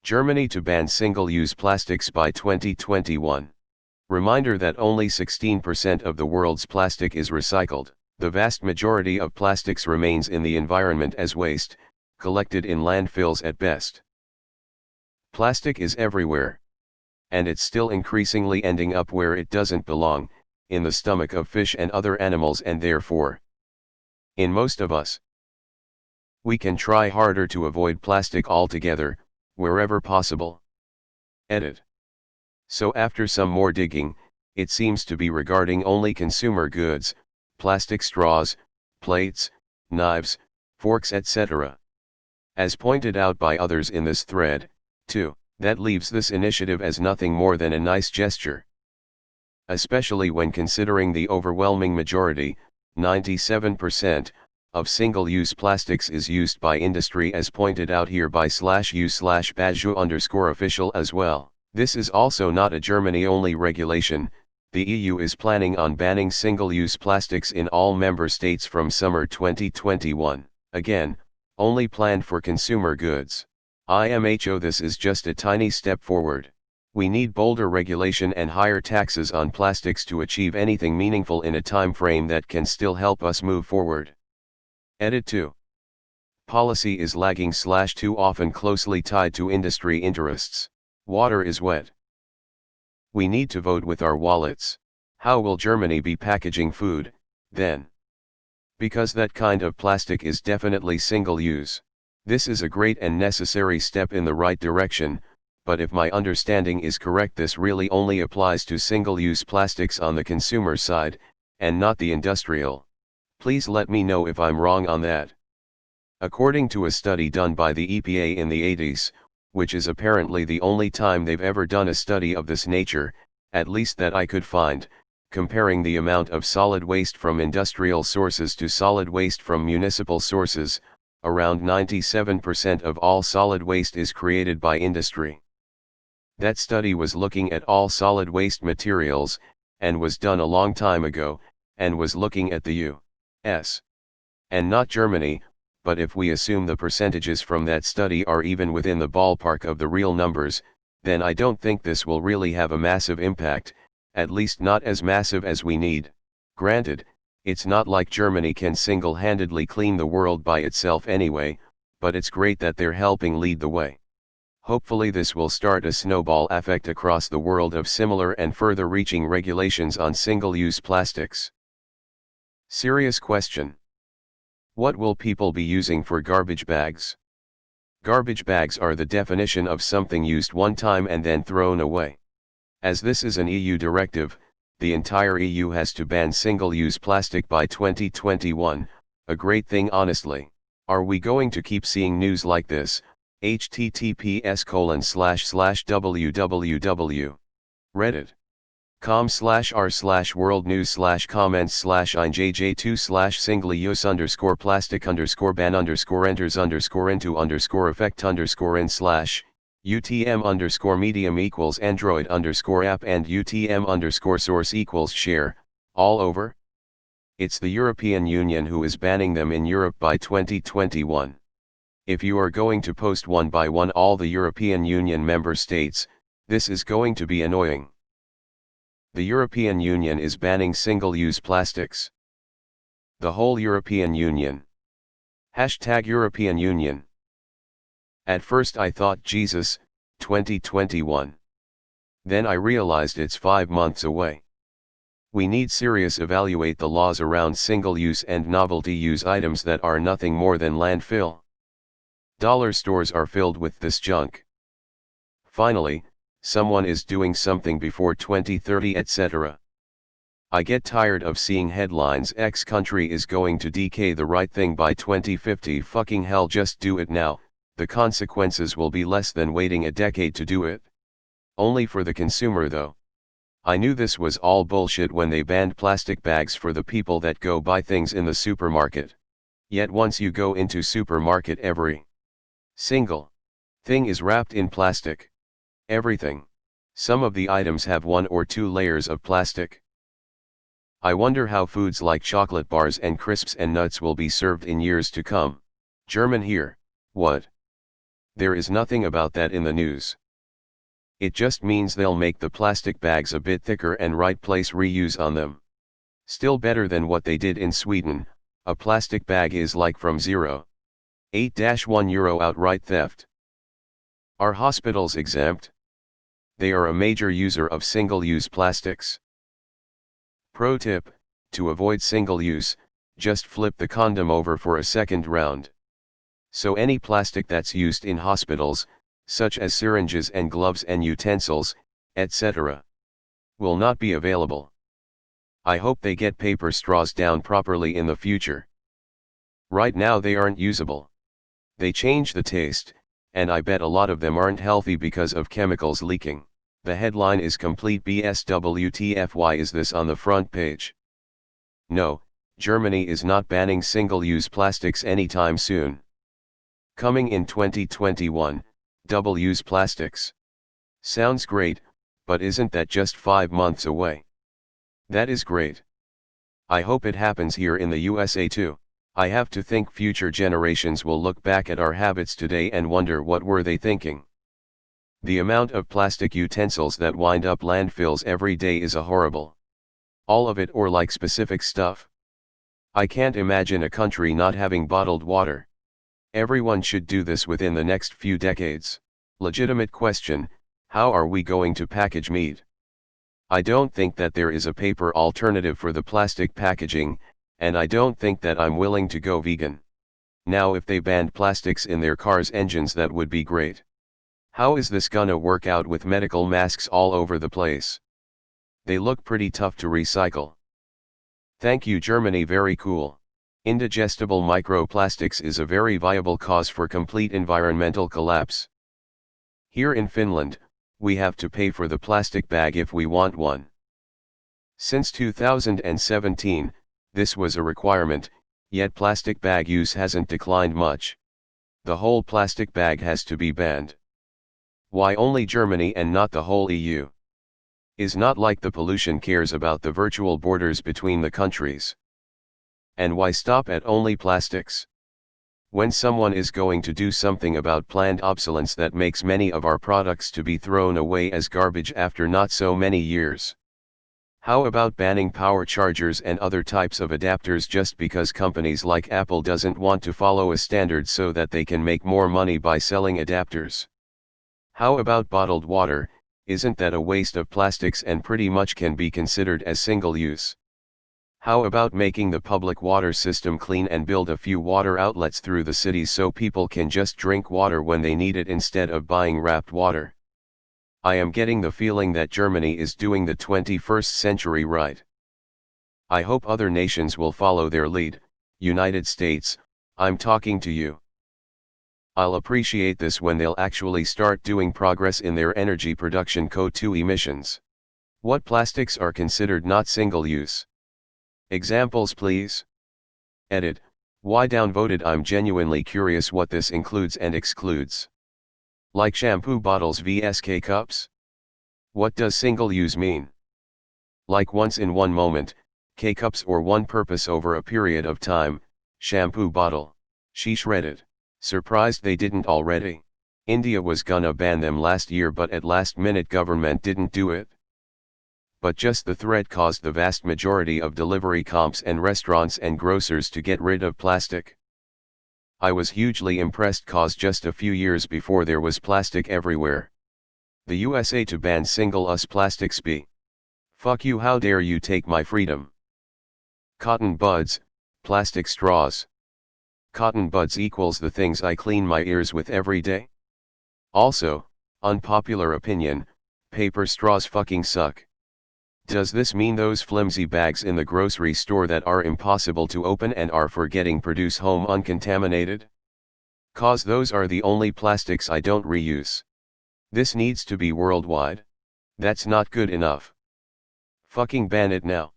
Germany to ban single-use plastics by 2021. Reminder that only 16% of the world's plastic is recycled. The vast majority of plastics remains in the environment as waste, collected in landfills at best. Plastic is everywhere. And it's still increasingly ending up where it doesn't belong, in the stomach of fish and other animals, and therefore in most of us. We can try harder to avoid plastic altogether, wherever possible. Edit. So after some more digging, it seems to be regarding only consumer goods, plastic straws, plates, knives, forks, etc. As pointed out by others in this thread, too, that leaves this initiative as nothing more than a nice gesture. Especially when considering the overwhelming majority, 97%, of single-use plastics is used by industry, as pointed out here by /u/baju_official as well. This is also not a Germany-only regulation. The EU is planning on banning single-use plastics in all member states from summer 2021. Again, only planned for consumer goods. IMHO, this is just a tiny step forward. We need bolder regulation and higher taxes on plastics to achieve anything meaningful in a time frame that can still help us move forward. Edit 2. Policy is lagging / too often closely tied to industry interests. Water is wet. We need to vote with our wallets. How will Germany be packaging food, then? Because that kind of plastic is definitely single-use. This is a great and necessary step in the right direction, but if my understanding is correct, this really only applies to single-use plastics on the consumer side, and not the industrial. Please let me know if I'm wrong on that. According to a study done by the EPA in the 80s, which is apparently the only time they've ever done a study of this nature, at least that I could find, comparing the amount of solid waste from industrial sources to solid waste from municipal sources, around 97% of all solid waste is created by industry. That study was looking at all solid waste materials, and was done a long time ago, and was looking at the U.S. and not Germany. But if we assume the percentages from that study are even within the ballpark of the real numbers, then I don't think this will really have a massive impact, at least not as massive as we need. Granted, it's not like Germany can single-handedly clean the world by itself anyway, but it's great that they're helping lead the way. Hopefully this will start a snowball effect across the world of similar and further-reaching regulations on single-use plastics. Serious question. What will people be using for garbage bags? Garbage bags are the definition of something used one time and then thrown away. As this is an EU directive, the entire EU has to ban single-use plastic by 2021, a great thing honestly. Are we going to keep seeing news like this? https://www. reddit.com/r/world news/comment/inj2/single-use_plastic_ban_enters_into_medium=android_app and UTM_source=share, all over? It's the European Union who is banning them in Europe by 2021. If you are going to post one by one all the European Union member states, this is going to be annoying. The European Union is banning single-use plastics. The whole European Union. #European Union. At first I thought, Jesus, 2021. Then I realized it's 5 months away. We need serious evaluate the laws around single-use and novelty-use items that are nothing more than landfill. Dollar stores are filled with this junk. Finally, someone is doing something before 2030, etc. I get tired of seeing headlines X country is going to decay the right thing by 2050. Fucking hell, just do it now. The consequences will be less than waiting a decade to do it. Only for the consumer though. I knew this was all bullshit when they banned plastic bags for the people that go buy things in the supermarket. Yet once you go into supermarket, every single thing is wrapped in plastic. Everything. Some of the items have 1 or 2 layers of plastic. I wonder how foods like chocolate bars and crisps and nuts will be served in years to come. German here, what? There is nothing about that in the news. It just means they'll make the plastic bags a bit thicker and place reuse on them. Still better than what they did in Sweden. A plastic bag is like from 0.8 euro outright theft. Are hospitals exempt? They are a major user of single-use plastics. Pro tip: to avoid single-use, just flip the condom over for a second round. So any plastic that's used in hospitals, such as syringes and gloves and utensils, etc., will not be available. I hope they get paper straws down properly in the future. Right now they aren't usable. They change the taste, and I bet a lot of them aren't healthy because of chemicals leaking. The headline is complete BS. WTF is this on the front page? No, Germany is not banning single-use plastics anytime soon. Coming in 2021, double-use plastics. Sounds great, but isn't that just 5 months away? That is great. I hope it happens here in the USA too. I have to think future generations will look back at our habits today and wonder what were they thinking. The amount of plastic utensils that wind up landfills every day is a horrible. All of it or like specific stuff. I can't imagine a country not having bottled water. Everyone should do this within the next few decades. Legitimate question: how are we going to package meat? I don't think that there is a paper alternative for the plastic packaging, and I don't think that I'm willing to go vegan. Now if they banned plastics in their cars' engines, that would be great. How is this gonna work out with medical masks all over the place? They look pretty tough to recycle. Thank you Germany, very cool. Indigestible microplastics is a very viable cause for complete environmental collapse. Here in Finland, we have to pay for the plastic bag if we want one. Since 2017, this was a requirement, yet plastic bag use hasn't declined much. The whole plastic bag has to be banned. Why only Germany and not the whole EU? Is not like the pollution cares about the virtual borders between the countries. And why stop at only plastics? When someone is going to do something about planned obsolescence that makes many of our products to be thrown away as garbage after not so many years. How about banning power chargers and other types of adapters just because companies like Apple doesn't want to follow a standard so that they can make more money by selling adapters? How about bottled water? Isn't that a waste of plastics and pretty much can be considered as single-use? How about making the public water system clean and build a few water outlets through the cities so people can just drink water when they need it instead of buying wrapped water? I am getting the feeling that Germany is doing the 21st century right. I hope other nations will follow their lead. United States, I'm talking to you. I'll appreciate this when they'll actually start doing progress in their energy production CO2 emissions. What plastics are considered not single-use? Examples please. Edit. Why downvoted? I'm genuinely curious what this includes and excludes. Like shampoo bottles vs K-cups? What does single-use mean? Like once in one moment, K-cups or one purpose over a period of time, shampoo bottle. Sheesh, Reddit. Surprised they didn't already. India was gonna ban them last year but at last minute government didn't do it. But just the threat caused the vast majority of delivery comps and restaurants and grocers to get rid of plastic. I was hugely impressed cause just a few years before there was plastic everywhere. The USA to ban single-use plastics. Fuck you, how dare you take my freedom. Cotton buds, plastic straws. Cotton buds equals the things I clean my ears with every day. Also, unpopular opinion, paper straws fucking suck. Does this mean those flimsy bags in the grocery store that are impossible to open and are for getting produce home uncontaminated? Cause those are the only plastics I don't reuse. This needs to be worldwide. That's not good enough. Fucking ban it now.